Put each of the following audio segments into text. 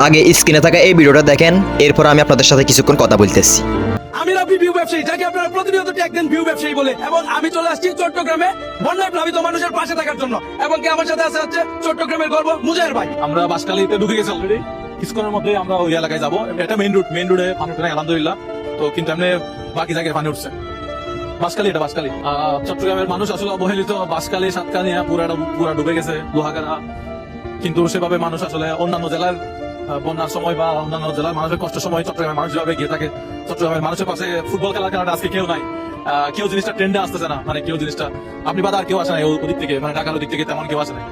আগে স্ক্রিনে থাকা এই ভিডিওটা দেখেন, এরপর আমি আপনাদের সাথে কিছুক্ষণ কথা বলতেছি। আমি রাব্বি ভিউ ব্যবসায়ী, যাকে আপনারা প্রতিনিয়ত ট্যাগ দেন ভিউ ব্যবসায়ী বলে, এবং আমি চলে আসছি চট্টগ্রামে বন্যায় প্লাবিত মানুষের পাশে থাকার জন্য। এবং কি আমার সাথে আছে হচ্ছে চট্টগ্রামের গর্ব মুজাহির ভাই। আমরা বাসকালীতে ঢুকে গেছি অলরেডি, কিছুক্ষণের মধ্যে আমরা ওই এলাকায় যাবো। এটা মেইন রোডে পানি উঠে নাই আলহামদুলিল্লাহ, তো কিন্তু এমনি বাকি জায়গায় পানি উঠছে। বাসকালী, এটা বাসকালী। চট্টগ্রামের মানুষ আসলে অবহেলিত, বাসকালী সাতকানিয়া পুরা ডুবে গেছে, লোহাগাড়া। কিন্তু সেভাবে মানুষ আসলে অন্যান্য জেলার বন্যার সময় বা অন্যান্য জেলার মানুষের কষ্টের সময় চট্টগ্রামের মানুষ যেভাবে গিয়ে থাকে, চট্টগ্রামের মানুষের পাশে ফুটবল খেলাটা আজকে কেউ নাই। কেউ জিনিসটা ট্রেন্ডে আসতেছে না, মানে কেউ জিনিসটা আপনি বাদ আর কেউ আসে নাই ওদিক থেকে, মানে ঢাকার ওদিক থেকে তেমন কেউ আসে নাই।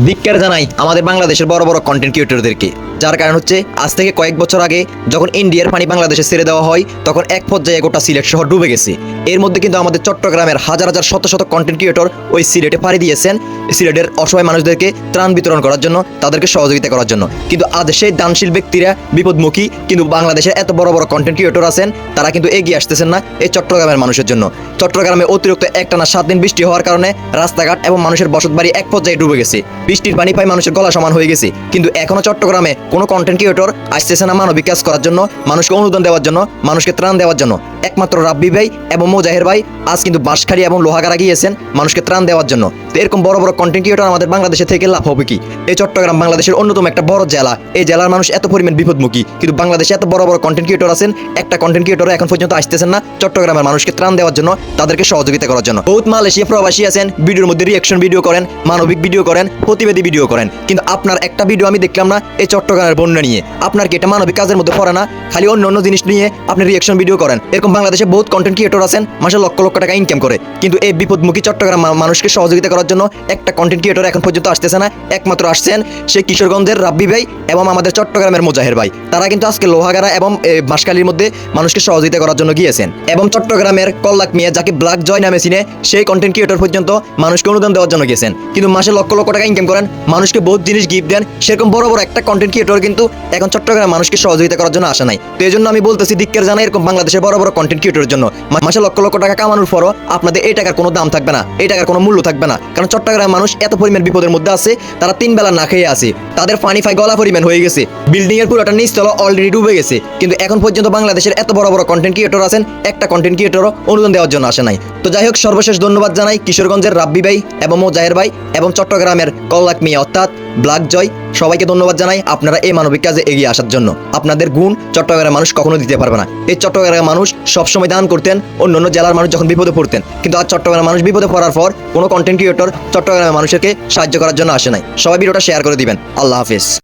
ধিক্কার জানাই আমাদের বাংলাদেশের বড় বড় কন্টেন্ট ক্রিয়েটরদেরকে, যার কারণ হচ্ছে আজ থেকে কয়েক বছর আগে যখন ইন্ডিয়ার পানি বাংলাদেশে ছেড়ে দেওয়া হয়, তখন এক পর্যায়ে গোটা সিলেট শহর ডুবে গেছে। এর মধ্যে কিন্তু আমাদের চট্টগ্রামের হাজার হাজার শত শত কন্টেন্ট ক্রিয়েটর ওই সিলেটে পাড়ি দিয়েছেন সিলেটের অসহায় মানুষদেরকে ত্রাণ বিতরণ করার জন্য, তাদেরকে সহযোগিতা করার জন্য। কিন্তু আজ সেই দানশীল ব্যক্তিরা বিপদমুখী, কিন্তু বাংলাদেশের এত বড় বড় কন্টেন্ট ক্রিয়েটর আছেন, তারা কিন্তু এগিয়ে আসতেছেন না এই চট্টগ্রামের মানুষের জন্য। চট্টগ্রামে অতিরিক্ত একটানা 7 দিন বৃষ্টি হওয়ার কারণে রাস্তাঘাট এবং মানুষের বসতবাড়ি এক পর্যায়ে ডুবে গেছে। বৃষ্টির পানি পাই মানুষের গলা সমান হয়ে গেছে, কিন্তু এখনো চট্টগ্রামে কোনো কন্টেন্ট ক্রিয়েটর আসতেছে না মানবিক কাজ করার জন্য, মানুষকে অনুদান দেওয়ার জন্য, মানুষকে ত্রাণ দেওয়ার জন্য। একমাত্র রাব্বি ভাই এবং মুজাহির ভাই আজ কিন্তু বাঁশখালী এবং লোহাগাড়া গিয়েছেন মানুষকে ত্রাণ দেওয়ার জন্য। তো এরকম বড় বড় কন্টেন্ট ক্রিয়েটর আমাদের বাংলাদেশে থেকে লাভ হবে কি? এই চট্টগ্রাম বাংলাদেশের অন্যতম একটা বড় জেলা, এই জেলার মানুষ এত পরিমাণ বিপদমুখী, কিন্তু বাংলাদেশে এত বড় বড় কন্টেন্ট ক্রিয়েটর আছেন, একটা কন্টেন্ট ক্রিয়েটর এখন পর্যন্ত আসতেছেন না চট্টগ্রামের মানুষকে ত্রাণ দেওয়ার জন্য, তাদেরকে সহযোগিতা করার জন্য। বহুত মালয়েশিয়া প্রবাসী আছেন, ভিডিওর মধ্যে রিঅ্যাকশন ভিডিও করেন, মানবিক ভিডিও করেন, প্রতিবাদী ভিডিও করেন, কিন্তু আপনার একটা ভিডিও আমি দেখলাম না এই চট্টগ্রামের বন্যা নিয়ে। আপনার কি এটা মানবিক কাজের মধ্যে পড়ে না? খালি অন্য জিনিস নিয়ে আপনি রিঅ্যাকশন ভিডিও করেন। এরকম বাংলাদেশে বহুত কন্টেন্ট ক্রিয়েটর আছেন, মাসে লক্ষ লক্ষ টাকা ইনকাম করে, কিন্তু এই বিপদমুখী চট্টগ্রাম মানুষকে সহযোগিতা করার জন্য একটা কন্টেন্ট ক্রিয়েটর এখন পর্যন্ত আসতেছে না। একমাত্র আসছেন সেই কিশোরগঞ্জের রাব্বি ভাই এবং আমাদের চট্টগ্রামের মুজাহির ভাই। তারা কিন্তু আজকে লোহাগাড়া এবং বাঁশখালীর মধ্যে মানুষকে সহযোগিতা করার জন্য গিয়েছেন। এবং চট্টগ্রামের কল্লাক মিয়া, যাকে ব্ল্যাক জয় নামে চিনে, সেই কন্টেন্ট ক্রিয়েটর পর্যন্ত মানুষকে অনুদান দেওয়ার জন্য গেছেন, কিন্তু মাসে লক্ষ লক্ষ টাকা ইনকাম করেন, মানুষকে বহুত জিনিস গিফট দেন। সেরকম বড় বড় একটা কন্টেন্ট ক্রিয়েটর কিন্তু এখন চট্টগ্রামের মানুষকে সহযোগিতা করার জন্য আসে নাই। তো এই জন্য আমি বলতেছি ধিক্কার জানাই এরকম বাংলাদেশের বড় বড় কন্টেন্ট ক্রিয়েটরের জন্য। মাসে লক্ষ লক্ষ টাকা কামানোর পরও আপনাদের এই টাকার কোনো দাম থাকবে না, এই টাকার কোনো মূল্য থাকবে না, কারণ চট্টগ্রামের মানুষ এত পরিমাণ বিপদের মধ্যে আছে, তারা 3 বেলা না খেয়ে আছে, তাদের পানি ফাই গলা পরিমাণ হয়ে গেছে, বিল্ডিং এর পুরোটা নিচতলা অলরেডি ডুবে গেছে, কিন্তু এখন পর্যন্ত বাংলাদেশের এত বড় বড় কন্টেন্ট ক্রিয়েটর আছেন, একটা কন্টেন্ট ক্রিয়েটরও অনুদান দেওয়ার জন্য আসে নাই। তো যাই হোক, সর্বশেষ ধন্যবাদ জানাই কিশোরগঞ্জের রাব্বি ভাই এবং মুজাহির ভাই এবং চট্টগ্রামের কল্লাক মিয়া অর্থাৎ ব্ল্যাক জয়, সবাইকে ধন্যবাদ জানাই আপনারা এই মানবিক কাজে এগিয়ে আসার জন্য। আপনাদের গুণ চট্টগ্রামের মানুষ কখনো দিতে পারবে না। এই চট্টগ্রামের মানুষ সবসময় দান করতেন অন্য জেলার মানুষ যখন বিপদে পড়তেন, কিন্তু আজ চট্টগ্রামের মানুষ বিপদে পড়ার পর কোনো কন্টেন্ট ক্রিয়েটর চট্টগ্রামের মানুষকে সাহায্য করার জন্য আসে নাই। সবাই ভিডিওটা শেয়ার করে দিবেন। আল্লাহ হাফেজ।